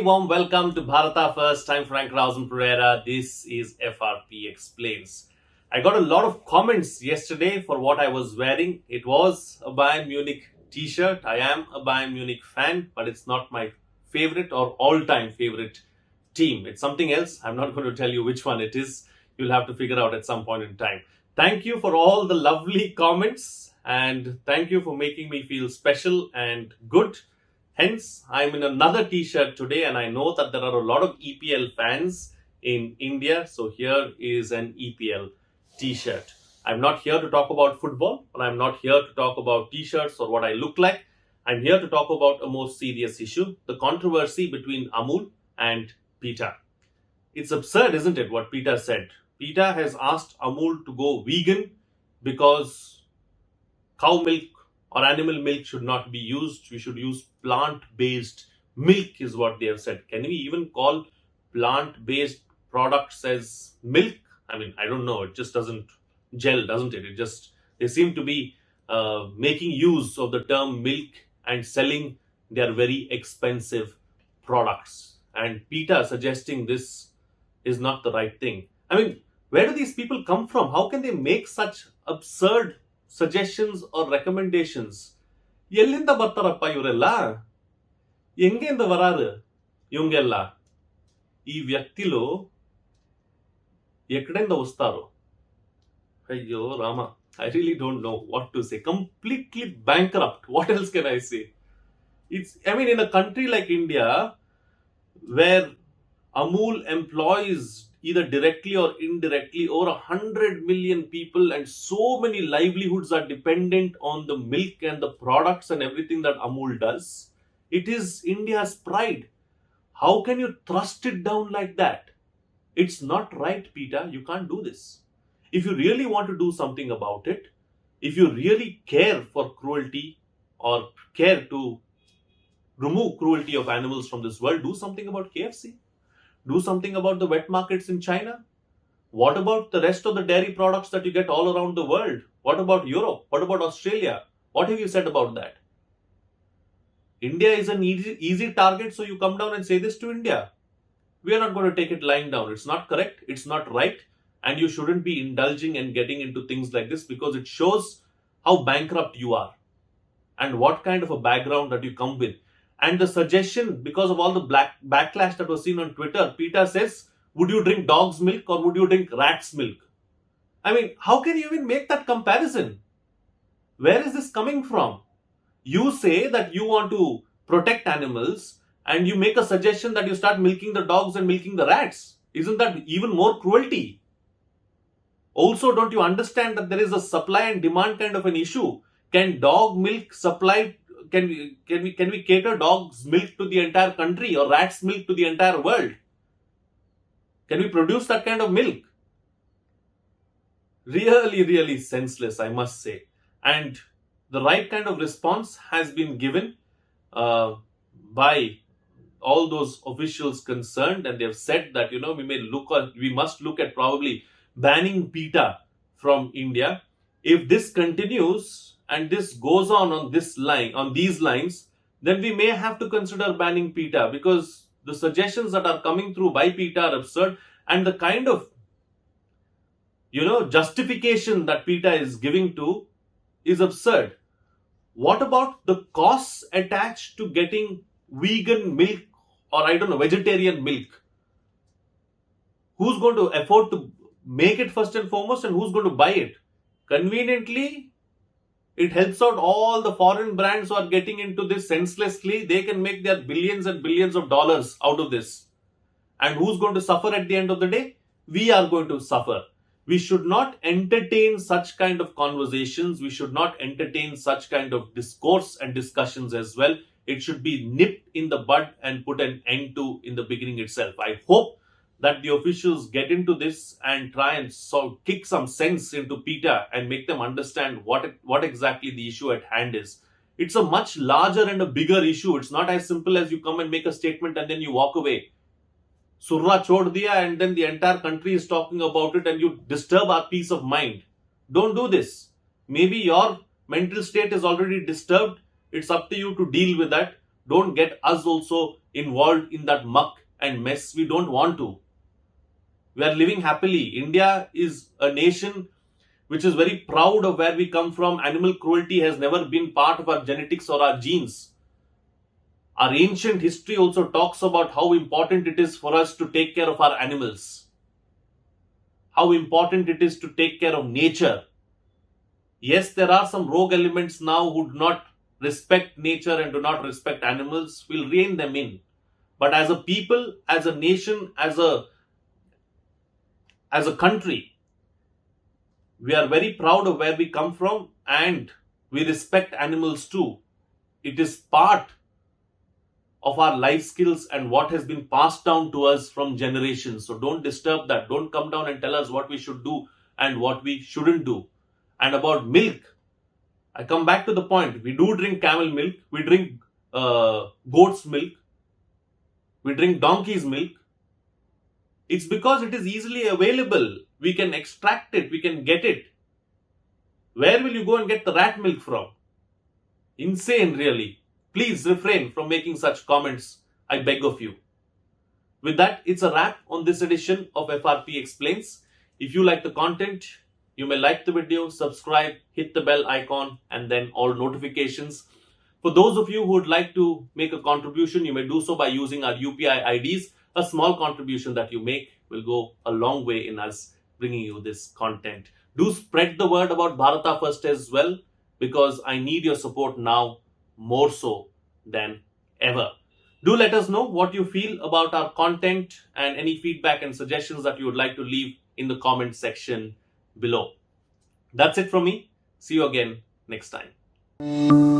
warm welcome to Bharata First. I'm Frank Rausen Pereira. This is FRP Explains. I got a lot of comments yesterday for what I was wearing. It was a Bayern Munich t-shirt. I am a Bayern Munich fan, but it's not my favorite or all-time favorite team. It's something else. I'm not going to tell you which one it is. You'll have to figure out at some point in time. Thank you for all the lovely comments and thank you for making me feel special and good. Hence, I'm in another t-shirt today and I know that there are a lot of EPL fans in India. So here is an EPL t-shirt. I'm not here to talk about football, but I'm not here to talk about t-shirts or what I look like. I'm here to talk about a more serious issue, the controversy between Amul and PETA. It's absurd, isn't it, what PETA said? PETA has asked Amul to go vegan because cow milk or animal milk should not be used. We should use plant-based milk is what they have said. Can we even call plant-based products as milk? I mean, I don't know. It just doesn't gel, doesn't it? They seem to be making use of the term milk and selling their very expensive products. And PETA suggesting this is not the right thing. I mean, where do these people come from? How can they make such absurd suggestions or recommendations? ಎಲ್ಲಿಂದ ಬರ್ತಾರಪ್ಪ ಇವರೆಲ್ಲ? ಎಂಗೆಂದ ವರಾರು ಇವಂಗೆಲ್ಲ? ಈ ವ್ಯಕ್ತಿಲು ಎಕಡೆಂದ ವಸ್ತಾರು? ಅಯ್ಯೋ Rama, I really don't know what to say. Completely bankrupt. What else can I say? In a country like India, where Amul employs either directly or indirectly over 100 million people and so many livelihoods are dependent on the milk and the products and everything that Amul does. It is India's pride. How can you thrust it down like that? It's not right, PETA. You can't do this. If you really want to do something about it, if you really care for cruelty or care to remove cruelty of animals from this world, do something about KFC. Do something about the wet markets in China. What about the rest of the dairy products that you get all around the world? What about Europe? What about Australia? What have you said about that? India is an easy target, so you come down and say this to India. We are not going to take it lying down. It's not correct. It's not right. And you shouldn't be indulging and getting into things like this because it shows how bankrupt you are and what kind of a background that you come with. And the suggestion, because of all the backlash that was seen on Twitter, PETA says, would you drink dog's milk or would you drink rat's milk? I mean, how can you even make that comparison? Where is this coming from? You say that you want to protect animals and you make a suggestion that you start milking the dogs and milking the rats. Isn't that even more cruelty? Also, don't you understand that there is a supply and demand kind of an issue? Can dog milk supply? Can we cater dog's milk to the entire country or rat's milk to the entire world? Can we produce that kind of milk? Really, really senseless, I must say. And the right kind of response has been given by all those officials concerned, and they have said that we must look at probably banning PETA from India. If this continues and this goes on these lines, then we may have to consider banning PETA because the suggestions that are coming through by PETA are absurd and the kind of justification that PETA is giving to is absurd. What about the costs attached to getting vegan milk or vegetarian milk? Who's going to afford to make it first and foremost and who's going to buy it? Conveniently, it helps out all the foreign brands who are getting into this senselessly. They can make their billions and billions of dollars out of this. And who's going to suffer at the end of the day? We are going to suffer. We should not entertain such kind of conversations. We should not entertain such kind of discourse and discussions as well. It should be nipped in the bud and put an end to in the beginning itself. I hope that the officials get into this and try and kick some sense into PETA and make them understand what exactly the issue at hand is. It's a much larger and a bigger issue. It's not as simple as you come and make a statement and then you walk away. Surra chhod diya and then the entire country is talking about it and you disturb our peace of mind. Don't do this. Maybe your mental state is already disturbed. It's up to you to deal with that. Don't get us also involved in that muck and mess. We don't want to. We are living happily. India is a nation which is very proud of where we come from. Animal cruelty has never been part of our genetics or our genes. Our ancient history also talks about how important it is for us to take care of our animals, how important it is to take care of nature. Yes, there are some rogue elements now who do not respect nature and do not respect animals. We'll rein them in. But as a people, as a nation, as a country, we are very proud of where we come from and we respect animals too. It is part of our life skills and what has been passed down to us from generations. So don't disturb that. Don't come down and tell us what we should do and what we shouldn't do. And about milk, I come back to the point. We do drink camel milk. We drink goat's milk. We drink donkey's milk. It's because it is easily available. We can extract it. We can get it. Where will you go and get the rat milk from? Insane, really. Please refrain from making such comments, I beg of you. With that, it's a wrap on this edition of FRP Explains. If you like the content, you may like the video, subscribe, hit the bell icon, and then all notifications. For those of you who would like to make a contribution, you may do so by using our UPI IDs. A small contribution that you make will go a long way in us bringing you this content. Do spread the word about Bharata First as well, because I need your support now more so than ever. Do let us know what you feel about our content and any feedback and suggestions that you would like to leave in the comment section below. That's it from me. See you again next time.